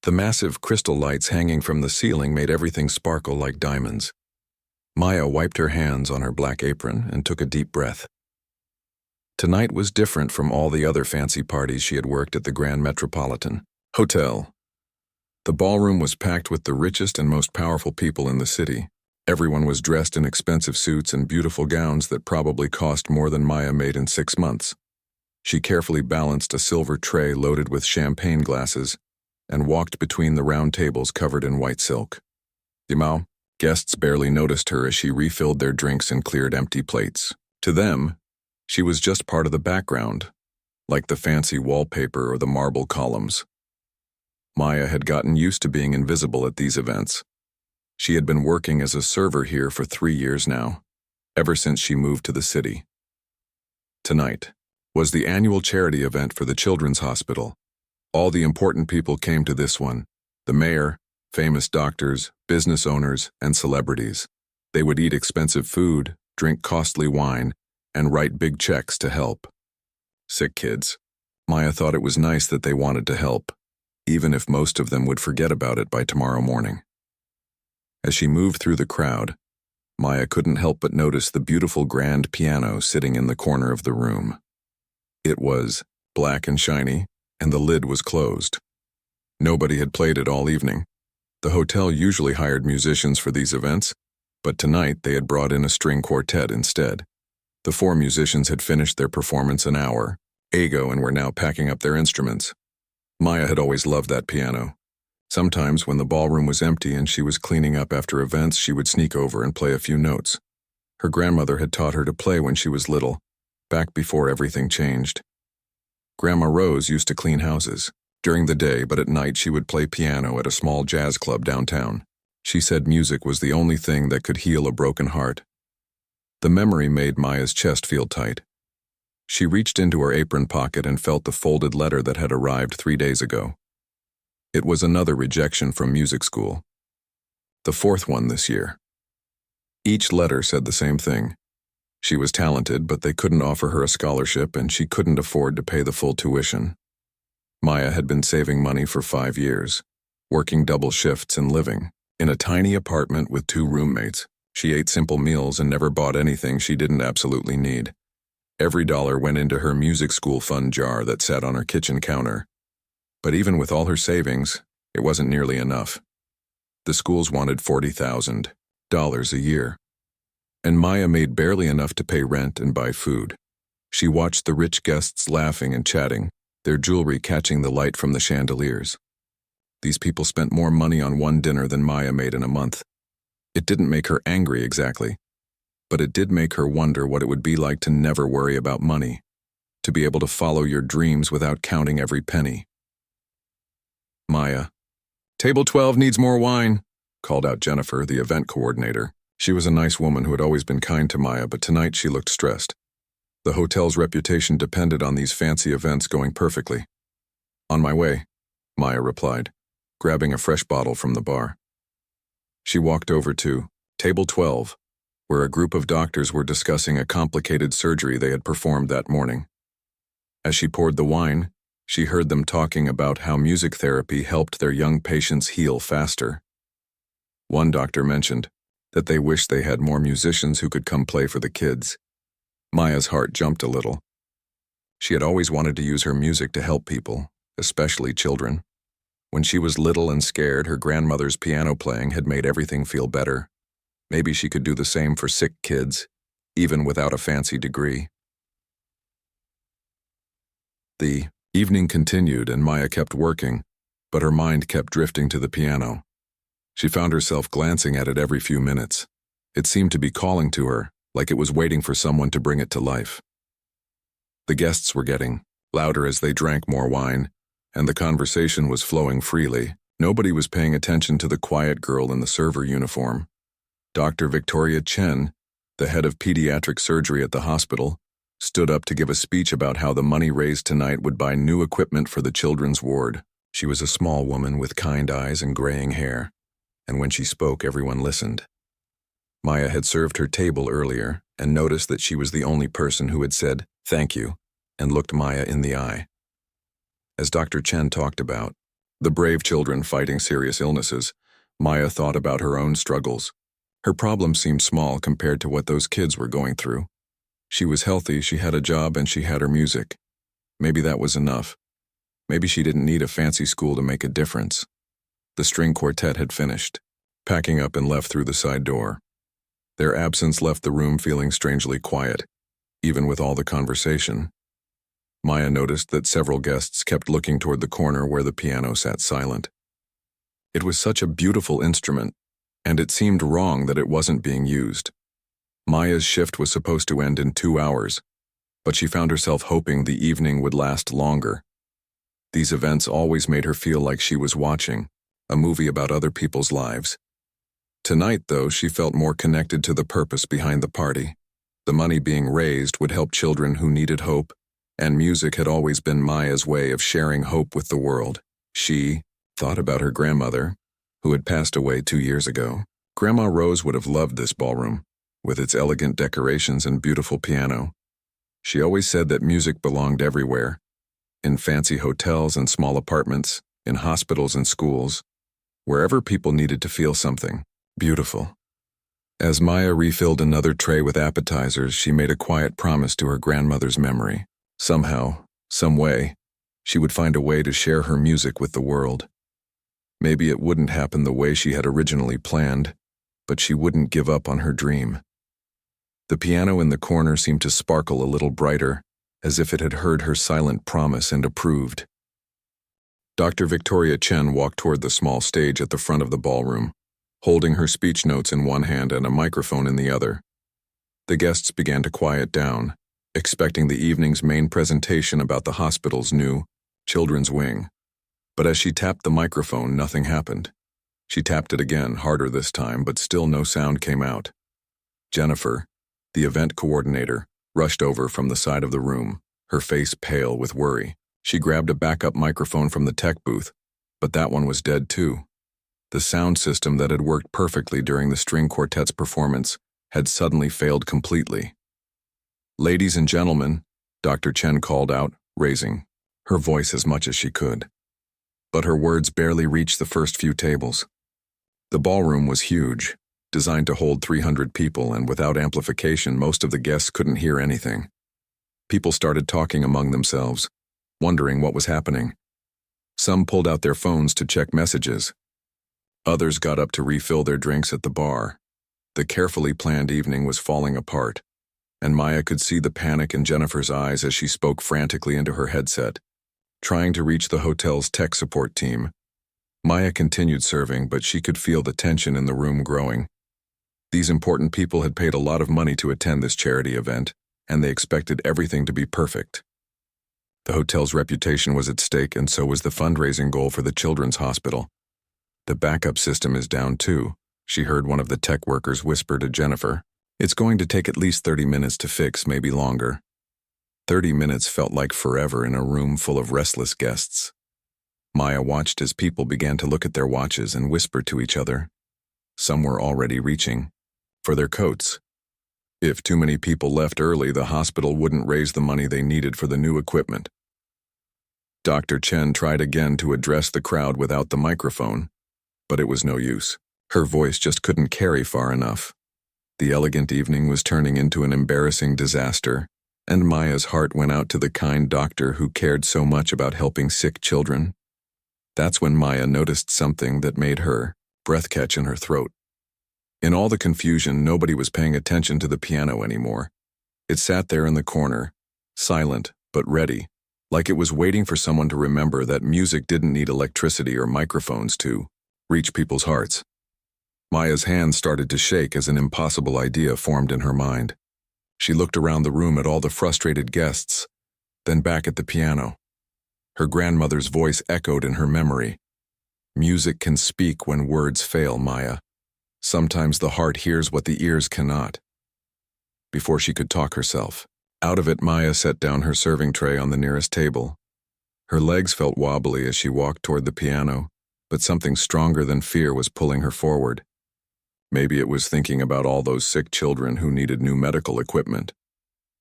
The massive crystal lights hanging from the ceiling made everything sparkle like diamonds. Maya wiped her hands on her black apron and took a deep breath. Tonight was different from all the other fancy parties she had worked at the Grand Metropolitan Hotel. The ballroom was packed with the richest and most powerful people in the city. Everyone was dressed in expensive suits and beautiful gowns that probably cost more than Maya made in 6 months. She carefully balanced a silver tray loaded with champagne glasses and walked between the round tables covered in white silk. Guests barely noticed her as she refilled their drinks and cleared empty plates. To them, she was just part of the background, like the fancy wallpaper or the marble columns. Maya had gotten used to being invisible at these events. She had been working as a server here for 3 years now, ever since she moved to the city. Tonight was the annual charity event for the Children's Hospital. All the important people came to this one: the mayor, famous doctors, business owners, and celebrities. They would eat expensive food, drink costly wine, and write big checks to help. Sick kids. Maya thought it was nice that they wanted to help, even if most of them would forget about it by tomorrow morning. As she moved through the crowd, Maya couldn't help but notice the beautiful grand piano sitting in the corner of the room. It was black and shiny, and the lid was closed. Nobody had played it all evening. The hotel usually hired musicians for these events, but tonight they had brought in a string quartet instead. The 4 musicians had finished their performance an hour ago and were now packing up their instruments. Maya had always loved that piano. Sometimes when the ballroom was empty and she was cleaning up after events, she would sneak over and play a few notes. Her grandmother had taught her to play when she was little, back before everything changed. Grandma Rose used to clean houses during the day, but at night she would play piano at a small jazz club downtown. She said music was the only thing that could heal a broken heart. The memory made Maya's chest feel tight. She reached into her apron pocket and felt the folded letter that had arrived 3 days ago. It was another rejection from music school. The 4th one this year. Each letter said the same thing. She was talented, but they couldn't offer her a scholarship and she couldn't afford to pay the full tuition. Maya had been saving money for 5 years, working double shifts and living in a tiny apartment with 2 roommates. She ate simple meals and never bought anything she didn't absolutely need. Every dollar went into her music school fund jar that sat on her kitchen counter. But even with all her savings, it wasn't nearly enough. The schools wanted $40,000 a year, and Maya made barely enough to pay rent and buy food. She watched the rich guests laughing and chatting, their jewelry catching the light from the chandeliers. These people spent more money on one dinner than Maya made in a month. It didn't make her angry exactly, but it did make her wonder what it would be like to never worry about money, to be able to follow your dreams without counting every penny. Maya. "Table 12 needs more wine," called out Jennifer, the event coordinator. She was a nice woman who had always been kind to Maya, but tonight she looked stressed. The hotel's reputation depended on these fancy events going perfectly. "On my way," Maya replied, grabbing a fresh bottle from the bar. She walked over to Table 12, where a group of doctors were discussing a complicated surgery they had performed that morning. As she poured the wine, she heard them talking about how music therapy helped their young patients heal faster. One doctor mentioned that they wished they had more musicians who could come play for the kids. Maya's heart jumped a little. She had always wanted to use her music to help people, especially children. When she was little and scared, her grandmother's piano playing had made everything feel better. Maybe she could do the same for sick kids, even without a fancy degree. The evening continued and Maya kept working, but her mind kept drifting to the piano. She found herself glancing at it every few minutes. It seemed to be calling to her, like it was waiting for someone to bring it to life. The guests were getting louder as they drank more wine, and the conversation was flowing freely. Nobody was paying attention to the quiet girl in the server uniform. Dr. Victoria Chen, the head of pediatric surgery at the hospital, stood up to give a speech about how the money raised tonight would buy new equipment for the children's ward. She was a small woman with kind eyes and graying hair, and when she spoke, everyone listened. Maya had served her table earlier and noticed that she was the only person who had said, "Thank you," and looked Maya in the eye. As Dr. Chen talked about, The brave children fighting serious illnesses, Maya thought about her own struggles. Her problems seemed small compared to what those kids were going through. She was healthy, she had a job, and she had her music. Maybe that was enough. Maybe she didn't need a fancy school to make a difference. The string quartet had finished, packing up and left through the side door. Their absence left the room feeling strangely quiet, even with all the conversation. Maya noticed that several guests kept looking toward the corner where the piano sat silent. It was such a beautiful instrument, and it seemed wrong that it wasn't being used. Maya's shift was supposed to end in 2 hours, but she found herself hoping the evening would last longer. These events always made her feel like she was watching a movie about other people's lives. Tonight, though, she felt more connected to the purpose behind the party. The money being raised would help children who needed hope, and music had always been Maya's way of sharing hope with the world. She thought about her grandmother, who had passed away 2 years ago. Grandma Rose would have loved this ballroom, with its elegant decorations and beautiful piano. She always said that music belonged everywhere, in fancy hotels and small apartments, in hospitals and schools, wherever people needed to feel something beautiful. As Maya refilled another tray with appetizers, she made a quiet promise to her grandmother's memory. Somehow, some way, she would find a way to share her music with the world. Maybe it wouldn't happen the way she had originally planned, but she wouldn't give up on her dream. The piano in the corner seemed to sparkle a little brighter, as if it had heard her silent promise and approved. Dr. Victoria Chen walked toward the small stage at the front of the ballroom, holding her speech notes in one hand and a microphone in the other. The guests began to quiet down, expecting the evening's main presentation about the hospital's new children's wing. But as she tapped the microphone, nothing happened. She tapped it again, harder this time, but still no sound came out. Jennifer, the event coordinator, rushed over from the side of the room, her face pale with worry. She grabbed a backup microphone from the tech booth, but that one was dead too. The sound system that had worked perfectly during the string quartet's performance had suddenly failed completely. "Ladies and gentlemen," Dr. Chen called out, raising her voice as much as she could. But her words barely reached the first few tables. The ballroom was huge, designed to hold 300 people, and without amplification, most of the guests couldn't hear anything. People started talking among themselves, wondering what was happening. Some pulled out their phones to check messages. Others got up to refill their drinks at the bar. The carefully planned evening was falling apart, and Maya could see the panic in Jennifer's eyes as she spoke frantically into her headset, trying to reach the hotel's tech support team. Maya continued serving, but she could feel the tension in the room growing. These important people had paid a lot of money to attend this charity event, and they expected everything to be perfect. The hotel's reputation was at stake, and so was the fundraising goal for the children's hospital. "The backup system is down too," she heard one of the tech workers whisper to Jennifer. "It's going to take at least 30 minutes to fix, maybe longer." 30 minutes felt like forever in a room full of restless guests. Maya watched as people began to look at their watches and whisper to each other. Some were already reaching for their coats. If too many people left early, the hospital wouldn't raise the money they needed for the new equipment. Dr. Chen tried again to address the crowd without the microphone, but it was no use. Her voice just couldn't carry far enough. The elegant evening was turning into an embarrassing disaster, and Maya's heart went out to the kind doctor who cared so much about helping sick children. That's when Maya noticed something that made her breath catch in her throat. In all the confusion, nobody was paying attention to the piano anymore. It sat there in the corner, silent but ready, like it was waiting for someone to remember that music didn't need electricity or microphones to reach people's hearts. Maya's hands started to shake as an impossible idea formed in her mind. She looked around the room at all the frustrated guests, then back at the piano. Her grandmother's voice echoed in her memory. "Music can speak when words fail, Maya. Sometimes the heart hears what the ears cannot." Before she could talk herself out of it, Maya set down her serving tray on the nearest table. Her legs felt wobbly as she walked toward the piano, but something stronger than fear was pulling her forward. Maybe it was thinking about all those sick children who needed new medical equipment.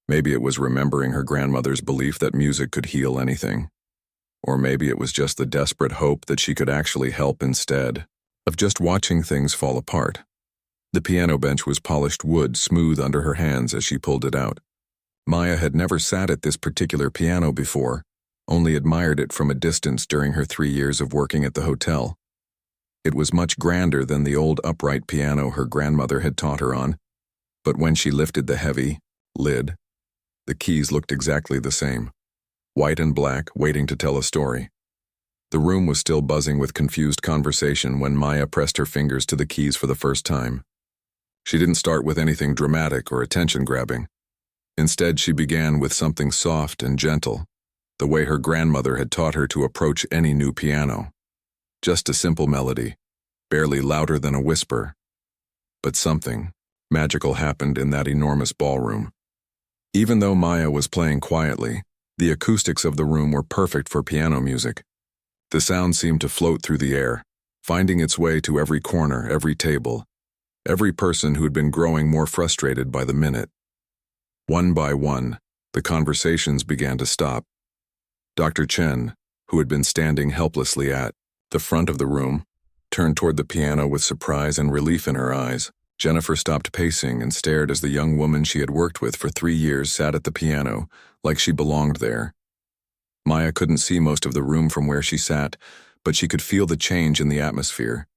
Maybe it was remembering her grandmother's belief that music could heal anything. Or maybe it was just the desperate hope that she could actually help instead of just watching things fall apart. The piano bench was polished wood, smooth under her hands as she pulled it out. Maya had never sat at this particular piano before, only admired it from a distance during her 3 years of working at the hotel. It was much grander than the old upright piano her grandmother had taught her on, but when she lifted the heavy lid, the keys looked exactly the same, white and black, waiting to tell a story. The room was still buzzing with confused conversation when Maya pressed her fingers to the keys for the first time. She didn't start with anything dramatic or attention-grabbing. Instead, she began with something soft and gentle, the way her grandmother had taught her to approach any new piano. Just a simple melody, barely louder than a whisper. But something magical happened in that enormous ballroom. Even though Maya was playing quietly, the acoustics of the room were perfect for piano music. The sound seemed to float through the air, finding its way to every corner, every table, every person who had been growing more frustrated by the minute. One by one, the conversations began to stop. Dr. Chen, who had been standing helplessly at the front of the room, turned toward the piano with surprise and relief in her eyes. Jennifer stopped pacing and stared as the young woman she had worked with for 3 years sat at the piano, like she belonged there. Maya couldn't see most of the room from where she sat, but she could feel the change in the atmosphere.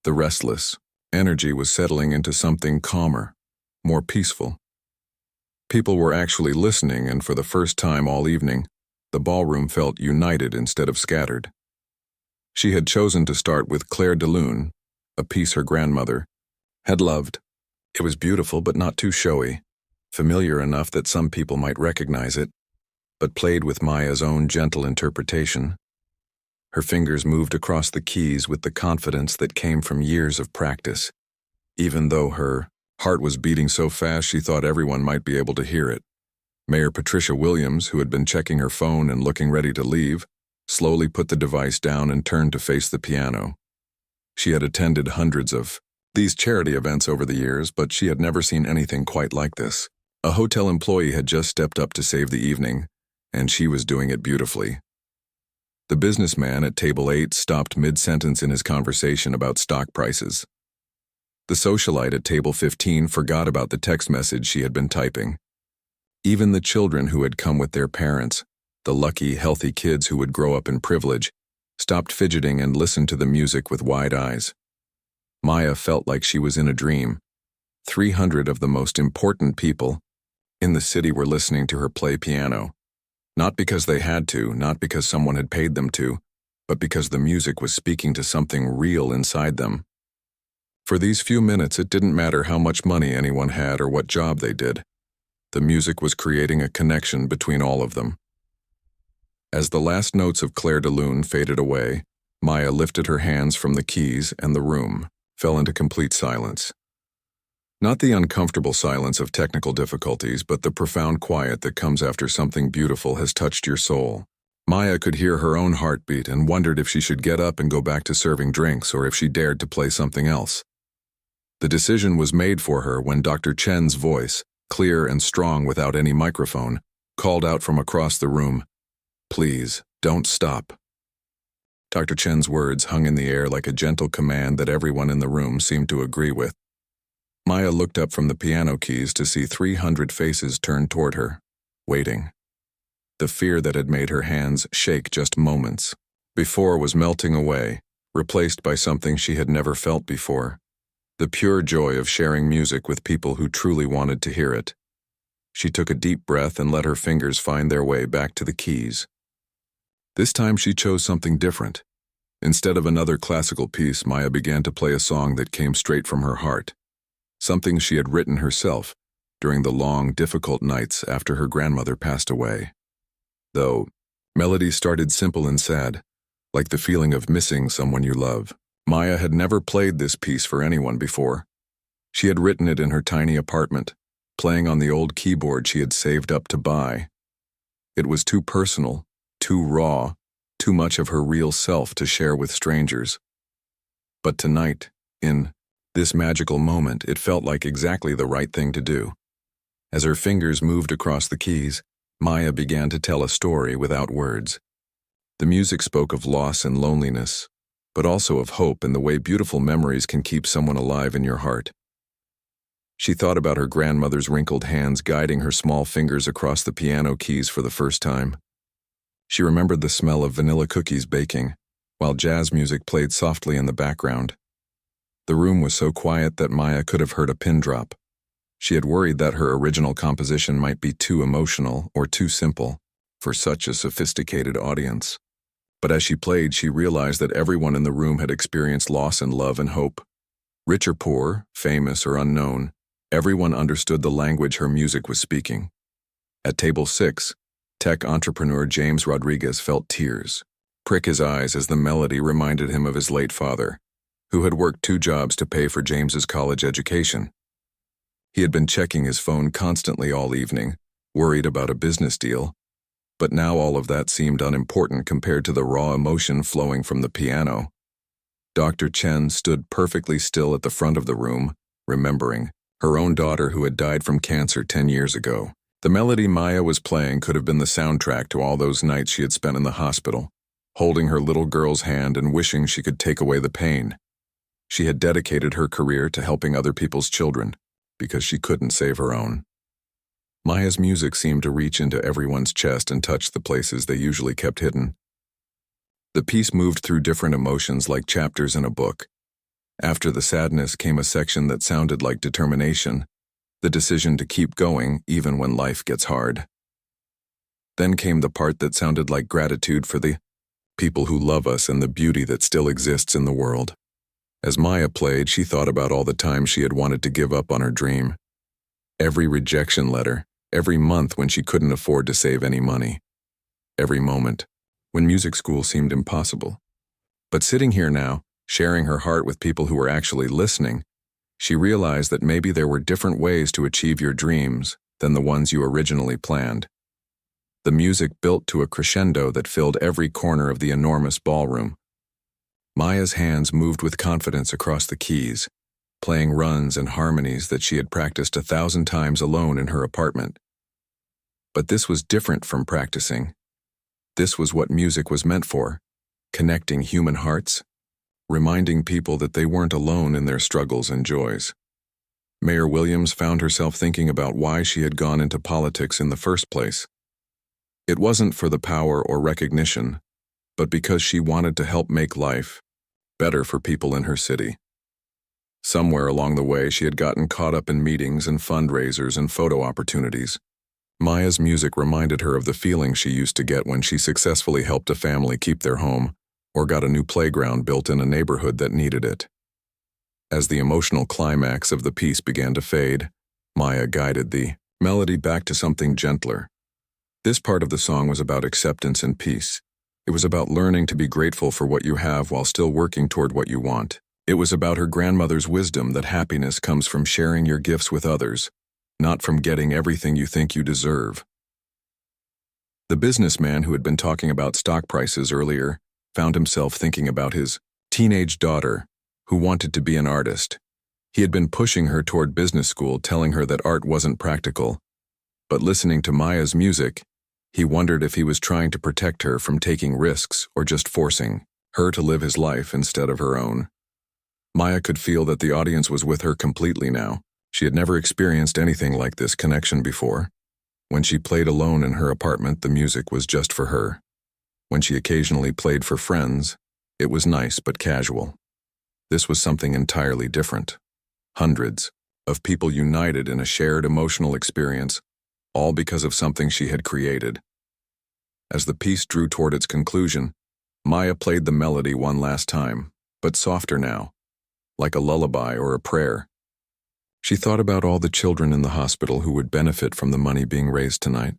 The restless energy was settling into something calmer, more peaceful. People were actually listening, and for the first time all evening, the ballroom felt united instead of scattered. She had chosen to start with Claire de Lune, a piece her grandmother had loved. It was beautiful but not too showy, familiar enough that some people might recognize it, but played with Maya's own gentle interpretation. Her fingers moved across the keys with the confidence that came from years of practice, even though her heart was beating so fast she thought everyone might be able to hear it. Mayor Patricia Williams, who had been checking her phone and looking ready to leave, slowly put the device down and turned to face the piano. She had attended hundreds of these charity events over the years, but she had never seen anything quite like this. A hotel employee had just stepped up to save the evening, and she was doing it beautifully. The businessman at table 8 stopped mid-sentence in his conversation about stock prices. The socialite at table 15 forgot about the text message she had been typing. Even the children who had come with their parents, the lucky, healthy kids who would grow up in privilege, stopped fidgeting and listened to the music with wide eyes. Maya felt like she was in a dream. 300 of the most important people in the city were listening to her play piano. Not because they had to, not because someone had paid them to, but because the music was speaking to something real inside them. For these few minutes, it didn't matter how much money anyone had or what job they did. The music was creating a connection between all of them. As the last notes of Claire de Lune faded away, Maya lifted her hands from the keys and the room fell into complete silence. Not the uncomfortable silence of technical difficulties, but the profound quiet that comes after something beautiful has touched your soul. Maya could hear her own heartbeat and wondered if she should get up and go back to serving drinks or if she dared to play something else. The decision was made for her when Dr. Chen's voice, clear and strong without any microphone, called out from across the room, "Please, don't stop." Dr. Chen's words hung in the air like a gentle command that everyone in the room seemed to agree with. Maya looked up from the piano keys to see 300 faces turned toward her, waiting. The fear that had made her hands shake just moments before was melting away, replaced by something she had never felt before. The pure joy of sharing music with people who truly wanted to hear it. She took a deep breath and let her fingers find their way back to the keys. This time she chose something different. Instead of another classical piece, Maya began to play a song that came straight from her heart. Something she had written herself during the long, difficult nights after her grandmother passed away. Though melodies started simple and sad, like the feeling of missing someone you love. Maya had never played this piece for anyone before. She had written it in her tiny apartment, playing on the old keyboard she had saved up to buy. It was too personal, too raw, too much of her real self to share with strangers. But tonight, in this magical moment, it felt like exactly the right thing to do. As her fingers moved across the keys, Maya began to tell a story without words. The music spoke of loss and loneliness, but also of hope and the way beautiful memories can keep someone alive in your heart. She thought about her grandmother's wrinkled hands guiding her small fingers across the piano keys for the first time. She remembered the smell of vanilla cookies baking, while jazz music played softly in the background. The room was so quiet that Maya could have heard a pin drop. She had worried that her original composition might be too emotional or too simple for such a sophisticated audience. But as she played, she realized that everyone in the room had experienced loss and love and hope. Rich or poor, famous or unknown, everyone understood the language her music was speaking. At table 6, tech entrepreneur James Rodriguez felt tears prick his eyes as the melody reminded him of his late father, who had worked 2 jobs to pay for James's college education. He had been checking his phone constantly all evening, worried about a business deal, but now all of that seemed unimportant compared to the raw emotion flowing from the piano. Dr. Chen stood perfectly still at the front of the room, remembering her own daughter who had died from cancer 10 years ago. The melody Maya was playing could have been the soundtrack to all those nights she had spent in the hospital, holding her little girl's hand and wishing she could take away the pain. She had dedicated her career to helping other people's children, because she couldn't save her own. Maya's music seemed to reach into everyone's chest and touch the places they usually kept hidden. The piece moved through different emotions like chapters in a book. After the sadness came a section that sounded like determination, the decision to keep going even when life gets hard. Then came the part that sounded like gratitude for the people who love us and the beauty that still exists in the world. As Maya played, she thought about all the times she had wanted to give up on her dream. Every rejection letter, every month when she couldn't afford to save any money. Every moment when music school seemed impossible. But sitting here now, sharing her heart with people who were actually listening, she realized that maybe there were different ways to achieve your dreams than the ones you originally planned. The music built to a crescendo that filled every corner of the enormous ballroom. Maya's hands moved with confidence across the keys, playing runs and harmonies that she had practiced 1,000 times alone in her apartment. But this was different from practicing. This was what music was meant for, connecting human hearts, reminding people that they weren't alone in their struggles and joys. Mayor Williams found herself thinking about why she had gone into politics in the first place. It wasn't for the power or recognition, but because she wanted to help make life better for people in her city. Somewhere along the way, she had gotten caught up in meetings and fundraisers and photo opportunities. Maya's music reminded her of the feeling she used to get when she successfully helped a family keep their home or got a new playground built in a neighborhood that needed it. As the emotional climax of the piece began to fade, Maya guided the melody back to something gentler. This part of the song was about acceptance and peace. It was about learning to be grateful for what you have while still working toward what you want. It was about her grandmother's wisdom that happiness comes from sharing your gifts with others, not from getting everything you think you deserve. The businessman who had been talking about stock prices earlier found himself thinking about his teenage daughter, who wanted to be an artist. He had been pushing her toward business school, telling her that art wasn't practical. But listening to Maya's music, he wondered if he was trying to protect her from taking risks or just forcing her to live his life instead of her own. Maya could feel that the audience was with her completely now. She had never experienced anything like this connection before. When she played alone in her apartment, the music was just for her. When she occasionally played for friends, it was nice but casual. This was something entirely different. Hundreds of people united in a shared emotional experience, all because of something she had created. As the piece drew toward its conclusion, Maya played the melody one last time, but softer now, like a lullaby or a prayer. She thought about all the children in the hospital who would benefit from the money being raised tonight.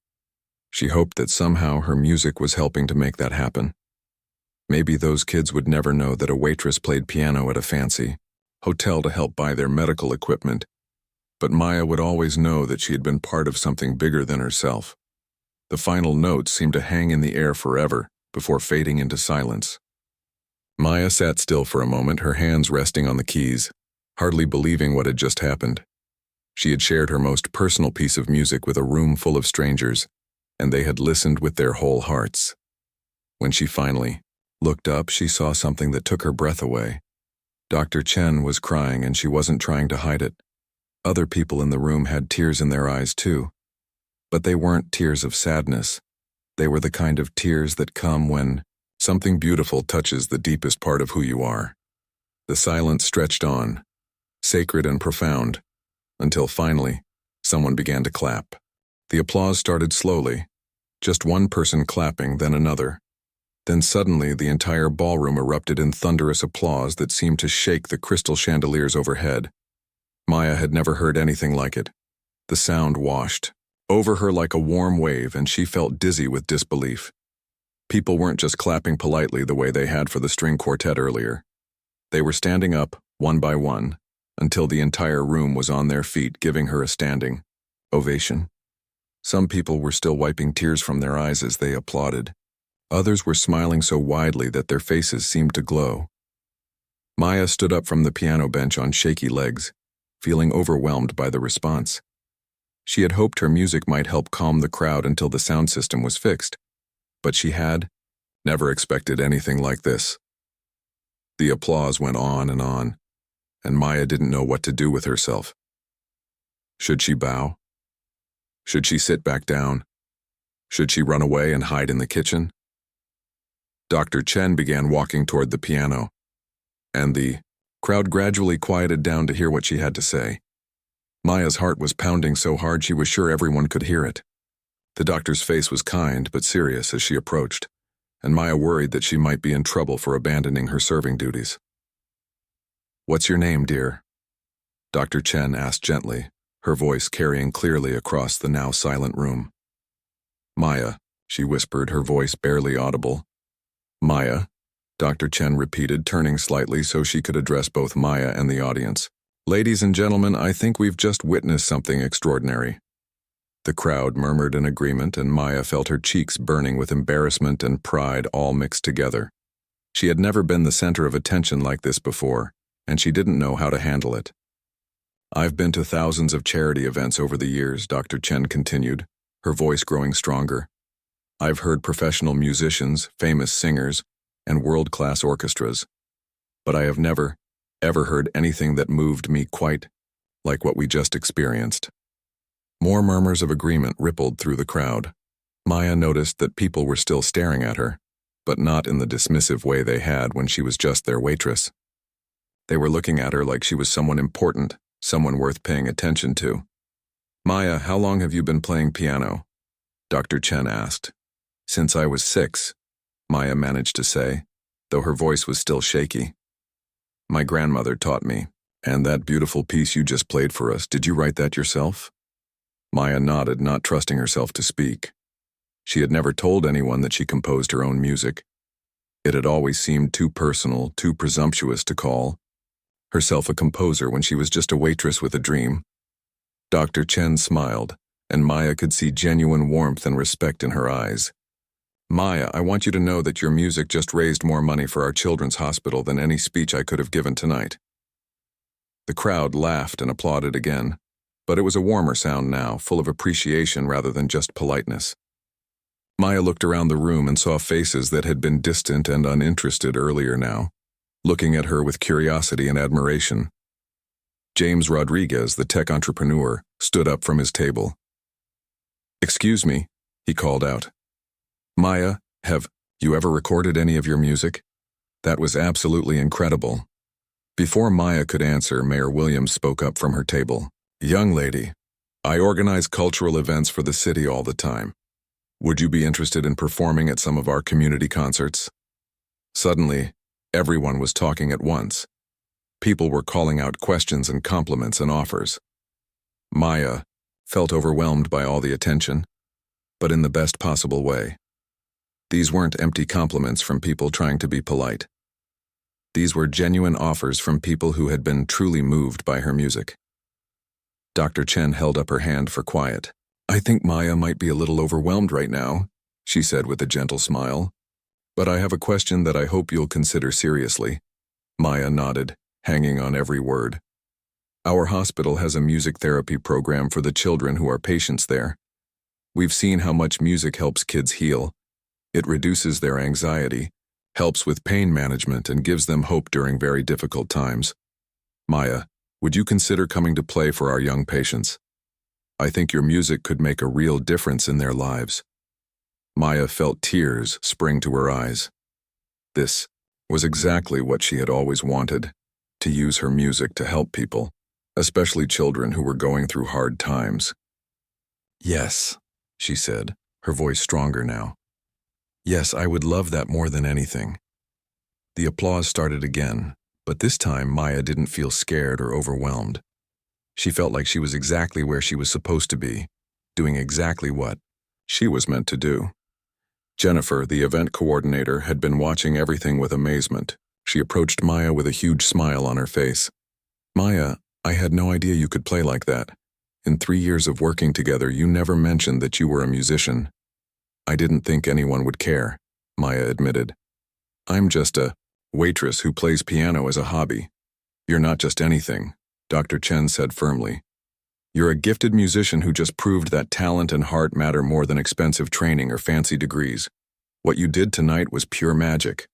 She hoped that somehow her music was helping to make that happen. Maybe those kids would never know that a waitress played piano at a fancy hotel to help buy their medical equipment, but Maya would always know that she had been part of something bigger than herself. The final notes seemed to hang in the air forever before fading into silence. Maya sat still for a moment, her hands resting on the keys, hardly believing what had just happened. She had shared her most personal piece of music with a room full of strangers, and they had listened with their whole hearts. When she finally looked up, she saw something that took her breath away. Dr. Chen was crying, and she wasn't trying to hide it. Other people in the room had tears in their eyes too. But they weren't tears of sadness. They were the kind of tears that come when something beautiful touches the deepest part of who you are. The silence stretched on, sacred and profound, until finally, someone began to clap. The applause started slowly, just one person clapping, then another. Then suddenly, the entire ballroom erupted in thunderous applause that seemed to shake the crystal chandeliers overhead. Maya had never heard anything like it. The sound washed over her like a warm wave, and she felt dizzy with disbelief. People weren't just clapping politely the way they had for the string quartet earlier. They were standing up, one by one, until the entire room was on their feet, giving her a standing ovation. Some people were still wiping tears from their eyes as they applauded. Others were smiling so widely that their faces seemed to glow. Maya stood up from the piano bench on shaky legs, feeling overwhelmed by the response. She had hoped her music might help calm the crowd until the sound system was fixed, but she had never expected anything like this. The applause went on, and Maya didn't know what to do with herself. Should she bow? Should she sit back down? Should she run away and hide in the kitchen? Dr. Chen began walking toward the piano, and the crowd gradually quieted down to hear what she had to say. Maya's heart was pounding so hard she was sure everyone could hear it. The doctor's face was kind but serious as she approached, and Maya worried that she might be in trouble for abandoning her serving duties. "What's your name, dear?" Dr. Chen asked gently, her voice carrying clearly across the now silent room. "Maya," she whispered, her voice barely audible. "Maya," Dr. Chen repeated, turning slightly so she could address both Maya and the audience. "Ladies and gentlemen, I think we've just witnessed something extraordinary." The crowd murmured in agreement, and Maya felt her cheeks burning with embarrassment and pride all mixed together. She had never been the center of attention like this before, and she didn't know how to handle it. "I've been to thousands of charity events over the years," Dr. Chen continued, her voice growing stronger. "I've heard professional musicians, famous singers, and world-class orchestras. But I have never, ever heard anything that moved me quite like what we just experienced." More murmurs of agreement rippled through the crowd. Maya noticed that people were still staring at her, but not in the dismissive way they had when she was just their waitress. They were looking at her like she was someone important, someone worth paying attention to. "Maya, how long have you been playing piano?" Dr. Chen asked. "Since I was 6, Maya managed to say, though her voice was still shaky. "My grandmother taught me. And that beautiful piece you just played for us, did you write that yourself?" Maya nodded, not trusting herself to speak. She had never told anyone that she composed her own music. It had always seemed too personal, too presumptuous to call herself a composer when she was just a waitress with a dream. Dr. Chen smiled, and Maya could see genuine warmth and respect in her eyes. "Maya, I want you to know that your music just raised more money for our children's hospital than any speech I could have given tonight." The crowd laughed and applauded again, but it was a warmer sound now, full of appreciation rather than just politeness. Maya looked around the room and saw faces that had been distant and uninterested earlier now, looking at her with curiosity and admiration. James Rodriguez, the tech entrepreneur, stood up from his table. "Excuse me," he called out. "Maya, have you ever recorded any of your music? That was absolutely incredible." Before Maya could answer, Mayor Williams spoke up from her table. "Young lady, I organize cultural events for the city all the time. Would you be interested in performing at some of our community concerts?" Suddenly, everyone was talking at once. People were calling out questions and compliments and offers. Maya felt overwhelmed by all the attention, but in the best possible way. These weren't empty compliments from people trying to be polite. These were genuine offers from people who had been truly moved by her music. Dr. Chen held up her hand for quiet. "I think Maya might be a little overwhelmed right now," she said with a gentle smile. "But I have a question that I hope you'll consider seriously." Maya nodded, hanging on every word. "Our hospital has a music therapy program for the children who are patients there. We've seen how much music helps kids heal, It reduces their anxiety, helps with pain management, and gives them hope during very difficult times. Maya, would you consider coming to play for our young patients? I think your music could make a real difference in their lives. Maya felt tears spring to her eyes. This was exactly what she had always wanted, to use her music to help people, especially children who were going through hard times. Yes, she said, her voice stronger now. Yes, I would love that more than anything. The applause started again, but this time Maya didn't feel scared or overwhelmed. She felt like she was exactly where she was supposed to be, doing exactly what she was meant to do. Jennifer, the event coordinator, had been watching everything with amazement. She approached Maya with a huge smile on her face. Maya, I had no idea you could play like that. In 3 years of working together, you never mentioned that you were a musician. I didn't think anyone would care, Maya admitted. I'm just a waitress who plays piano as a hobby. You're not just anything, Dr. Chen said firmly. You're a gifted musician who just proved that talent and heart matter more than expensive training or fancy degrees. What you did tonight was pure magic.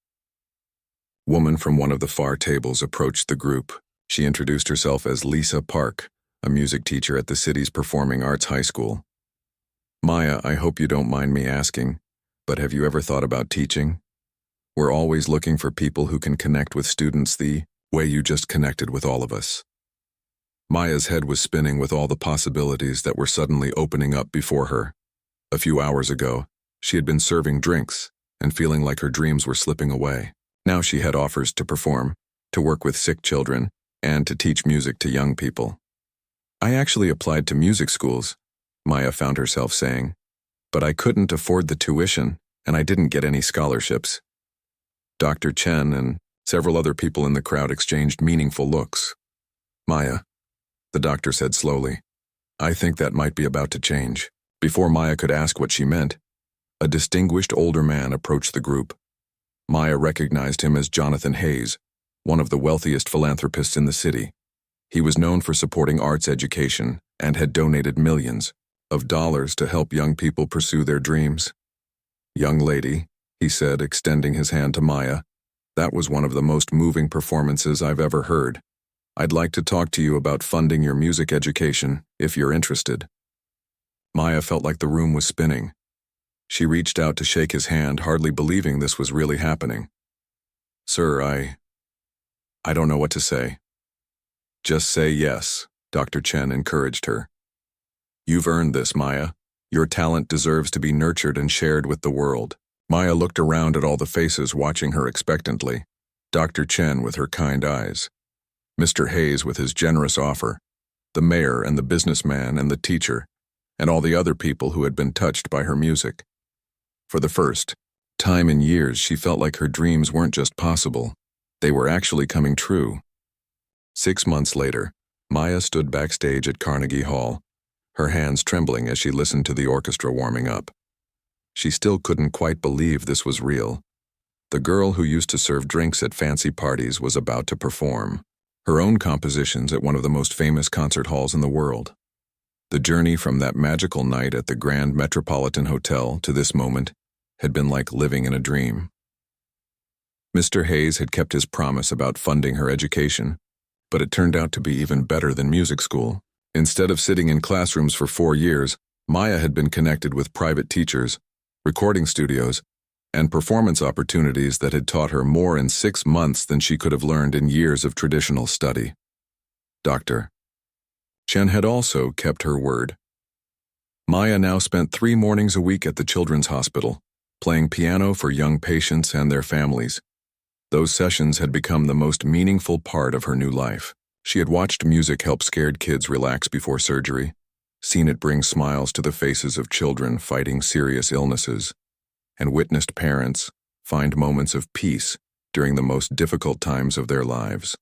Woman from one of the far tables approached the group. She introduced herself as Lisa Park, a music teacher at the city's performing arts high school. Maya, I hope you don't mind me asking, but have you ever thought about teaching? We're always looking for people who can connect with students the way you just connected with all of us. Maya's head was spinning with all the possibilities that were suddenly opening up before her. A few hours ago, she had been serving drinks and feeling like her dreams were slipping away. Now she had offers to perform, to work with sick children, and to teach music to young people. I actually applied to music schools, Maya found herself saying, but I couldn't afford the tuition, and I didn't get any scholarships. Dr. Chen and several other people in the crowd exchanged meaningful looks. Maya, the doctor said slowly, I think that might be about to change. Before Maya could ask what she meant, a distinguished older man approached the group. Maya recognized him as Jonathan Hayes, one of the wealthiest philanthropists in the city. He was known for supporting arts education and had donated millions of dollars to help young people pursue their dreams. Young lady, he said, extending his hand to Maya, that was one of the most moving performances I've ever heard. I'd like to talk to you about funding your music education, if you're interested. Maya felt like the room was spinning. She reached out to shake his hand, hardly believing this was really happening. Sir, I don't know what to say. Just say yes, Dr. Chen encouraged her. You've earned this, Maya. Your talent deserves to be nurtured and shared with the world. Maya looked around at all the faces watching her expectantly. Dr. Chen with her kind eyes. Mr. Hayes with his generous offer. The mayor and the businessman and the teacher, and all the other people who had been touched by her music. For the first time in years, she felt like her dreams weren't just possible. They were actually coming true. 6 months later, Maya stood backstage at Carnegie Hall, her hands trembling as she listened to the orchestra warming up. She still couldn't quite believe this was real. The girl who used to serve drinks at fancy parties was about to perform her own compositions at one of the most famous concert halls in the world. The journey from that magical night at the Grand Metropolitan Hotel to this moment had been like living in a dream. Mr. Hayes had kept his promise about funding her education, but it turned out to be even better than music school. Instead of sitting in classrooms for 4 years, Maya had been connected with private teachers, recording studios, and performance opportunities that had taught her more in 6 months than she could have learned in years of traditional study. Dr. Chen had also kept her word. Maya now spent 3 mornings a week at the Children's Hospital, playing piano for young patients and their families. Those sessions had become the most meaningful part of her new life. She had watched music help scared kids relax before surgery, seen it bring smiles to the faces of children fighting serious illnesses, and witnessed parents find moments of peace during the most difficult times of their lives.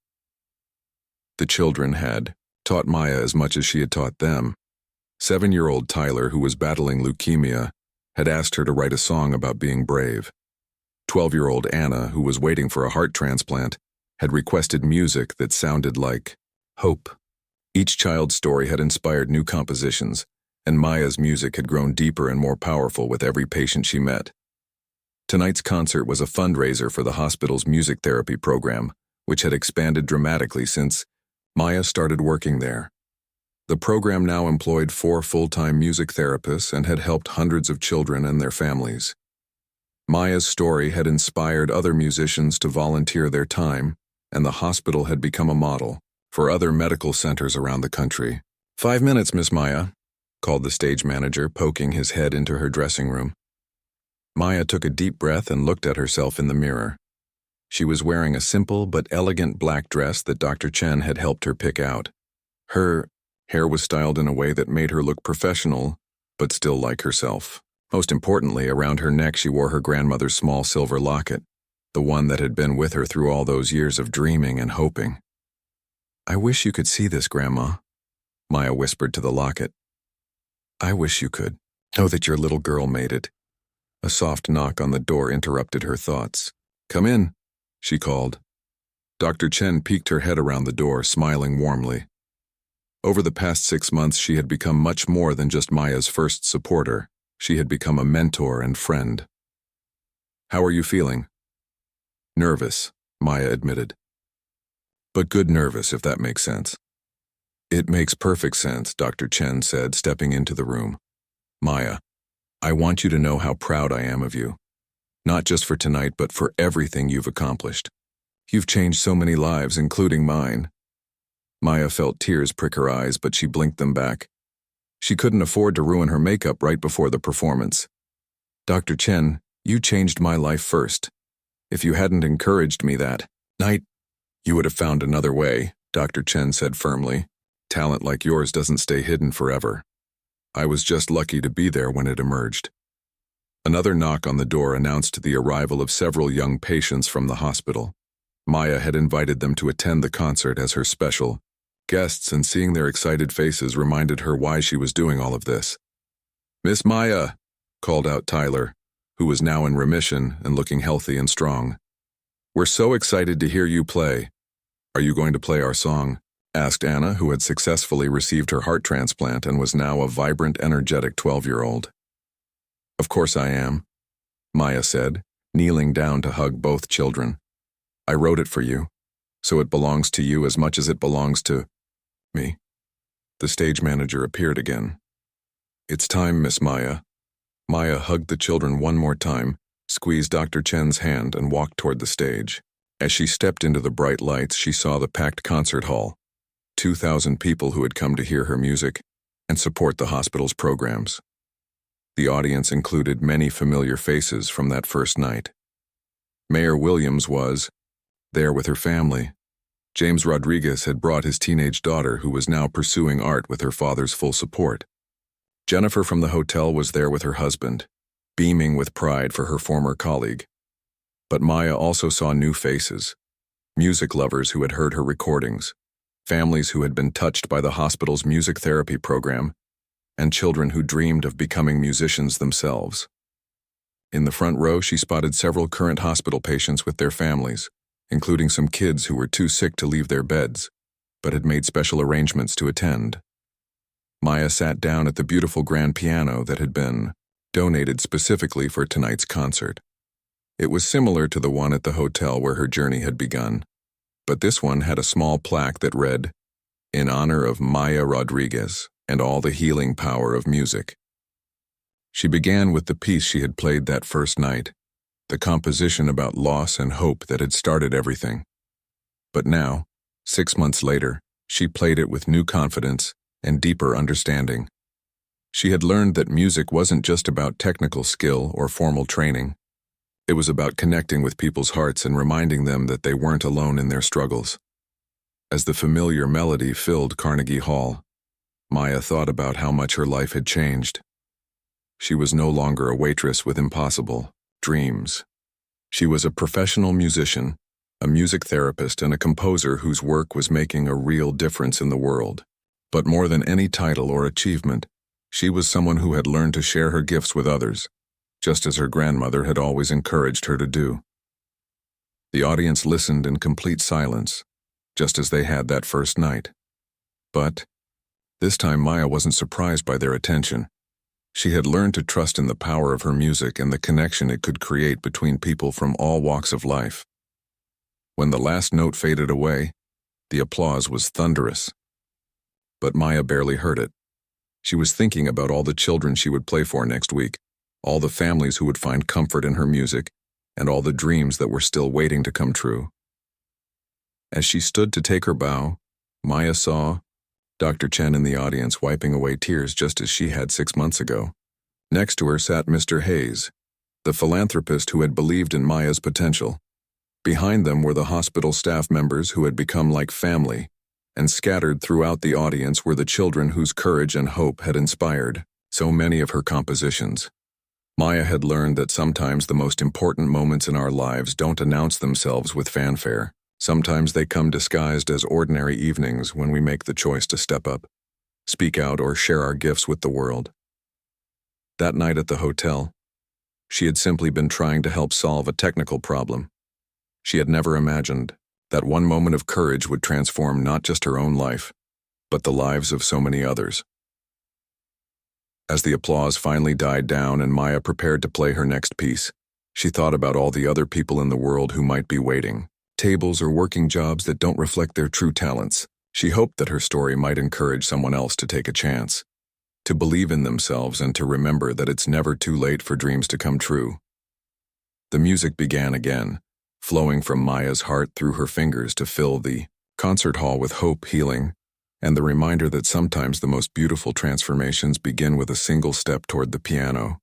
The children had taught Maya as much as she had taught them. 7-year-old Tyler, who was battling leukemia, had asked her to write a song about being brave. 12-year-old Anna, who was waiting for a heart transplant, had requested music that sounded like hope. Each child's story had inspired new compositions, and Maya's music had grown deeper and more powerful with every patient she met. Tonight's concert was a fundraiser for the hospital's music therapy program, which had expanded dramatically since Maya started working there. The program now employed 4 full-time music therapists and had helped hundreds of children and their families. Maya's story had inspired other musicians to volunteer their time, and the hospital had become a model for other medical centers around the country. 5 minutes, Miss Maya, called the stage manager, poking his head into her dressing room. Maya took a deep breath and looked at herself in the mirror. She was wearing a simple but elegant black dress that Dr. Chen had helped her pick out. Her hair was styled in a way that made her look professional, but still like herself. Most importantly, around her neck she wore her grandmother's small silver locket, the one that had been with her through all those years of dreaming and hoping. "I wish you could see this, Grandma," Maya whispered to the locket. "I wish you could. Oh, that your little girl made it." A soft knock on the door interrupted her thoughts. "Come in," she called. Dr. Chen peeked her head around the door, smiling warmly. Over the past 6 months, she had become much more than just Maya's first supporter. She had become a mentor and friend. "How are you feeling?" "Nervous," Maya admitted. "But good nervous, if that makes sense." "It makes perfect sense," Dr. Chen said, stepping into the room. "Maya, I want you to know how proud I am of you. Not just for tonight, but for everything you've accomplished. You've changed so many lives, including mine." Maya felt tears prick her eyes, but she blinked them back. She couldn't afford to ruin her makeup right before the performance. "Dr. Chen, you changed my life first. If you hadn't encouraged me that night, you would have found another way," Dr. Chen said firmly. "Talent like yours doesn't stay hidden forever. I was just lucky to be there when it emerged." Another knock on the door announced the arrival of several young patients from the hospital. Maya had invited them to attend the concert as her special guests, and seeing their excited faces reminded her why she was doing all of this. "Miss Maya," called out Tyler, who was now in remission and looking healthy and strong. "We're so excited to hear you play. Are you going to play our song?" asked Anna, who had successfully received her heart transplant and was now a vibrant, energetic 12-year-old. "Of course I am," Maya said, kneeling down to hug both children. "I wrote it for you, so it belongs to you as much as it belongs to me." The stage manager appeared again. "It's time, Miss Maya." Maya hugged the children one more time, squeezed Dr. Chen's hand, and walked toward the stage. As she stepped into the bright lights, she saw the packed concert hall, 2,000 people who had come to hear her music and support the hospital's programs. The audience included many familiar faces from that first night. Mayor Williams was there with her family. James Rodriguez had brought his teenage daughter, who was now pursuing art with her father's full support. Jennifer from the hotel was there with her husband, beaming with pride for her former colleague. But Maya also saw new faces, music lovers who had heard her recordings, families who had been touched by the hospital's music therapy program, and children who dreamed of becoming musicians themselves. In the front row, she spotted several current hospital patients with their families, including some kids who were too sick to leave their beds, but had made special arrangements to attend. Maya sat down at the beautiful grand piano that had been donated specifically for tonight's concert. It was similar to the one at the hotel where her journey had begun, but this one had a small plaque that read, "In honor of Maya Rodriguez and all the healing power of music." She began with the piece she had played that first night, the composition about loss and hope that had started everything. But now, 6 months later, she played it with new confidence and deeper understanding. She had learned that music wasn't just about technical skill or formal training. It was about connecting with people's hearts and reminding them that they weren't alone in their struggles. As the familiar melody filled Carnegie Hall, Maya thought about how much her life had changed. She was no longer a waitress with impossible dreams. She was a professional musician, a music therapist, and a composer whose work was making a real difference in the world. But more than any title or achievement, she was someone who had learned to share her gifts with others, just as her grandmother had always encouraged her to do. The audience listened in complete silence, just as they had that first night. But this time Maya wasn't surprised by their attention. She had learned to trust in the power of her music and the connection it could create between people from all walks of life. When the last note faded away, the applause was thunderous. But Maya barely heard it. She was thinking about all the children she would play for next week, all the families who would find comfort in her music, and all the dreams that were still waiting to come true. As she stood to take her bow, Maya saw Dr. Chen in the audience wiping away tears just as she had 6 months ago. Next to her sat Mr. Hayes, the philanthropist who had believed in Maya's potential. Behind them were the hospital staff members who had become like family, and scattered throughout the audience were the children whose courage and hope had inspired so many of her compositions. Maya had learned that sometimes the most important moments in our lives don't announce themselves with fanfare. Sometimes they come disguised as ordinary evenings when we make the choice to step up, speak out, or share our gifts with the world. That night at the hotel, she had simply been trying to help solve a technical problem. She had never imagined that one moment of courage would transform not just her own life, but the lives of so many others. As the applause finally died down and Maya prepared to play her next piece, she thought about all the other people in the world who might be waiting, tables or working jobs that don't reflect their true talents. She hoped that her story might encourage someone else to take a chance, to believe in themselves and to remember that it's never too late for dreams to come true. The music began again, flowing from Maya's heart through her fingers to fill the concert hall with hope, healing, and the reminder that sometimes the most beautiful transformations begin with a single step toward the piano.